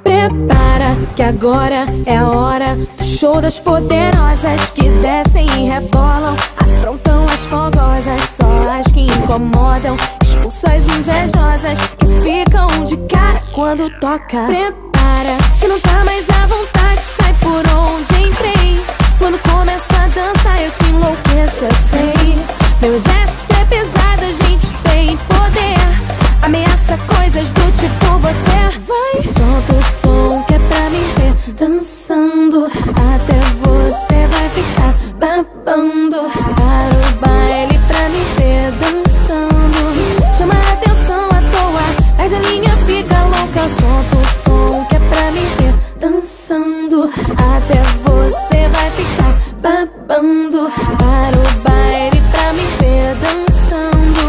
Prepara que agora é a hora do show das poderosas que descem e rebolam, afrontam as fogosas, só as que incomodam, expulsam as invejosas que ficam de cara quando toca. Prepara, se não tá mais à vontade, sai por onde entrei. Quando começo a dançar eu te enlouqueço, eu sei. Meu exército é pesado, a gente tem poder, ameaça coisas do tipo você. Vai, solta o som que é pra me ver dançando, até você vai ficar babando. Para o baile pra me ver dançando, chama a atenção à toa, perde a linha, fica louca. Solta o som que é pra me ver dançando, até você vai ficar babando. Para o baile pra me ver dançando,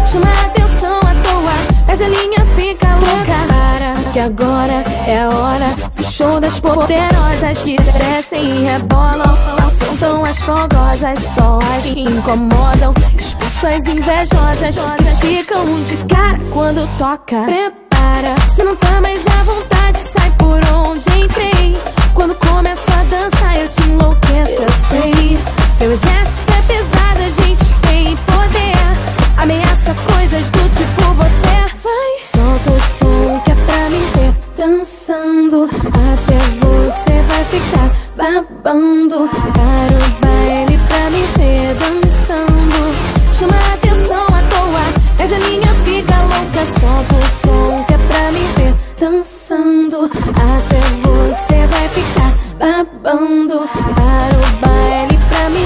chama a atenção à toa, perde a linha, fica louca. Para que agora é a hora do show das poderosas que descem e rebolam, afrontam as fogosas, só as que incomodam, expulsam as invejosas que ficam de cara quando toca. Prepara, se não tá mais à vontade, sai por onde entrei. Quando começo a dançar eu te enlouqueço, eu sei. Meu exército é pesado, a gente tem poder, ameaça coisas do tipo você. Vai, solta o som que é pra me ver dançando, até você vai ficar babando. Para o baile pra me ver dançando, chama a atenção à toa, perde a linha, fica louca. Solta o som que é pra me ver dançando, até você vai ficar babando. Para o baile pra me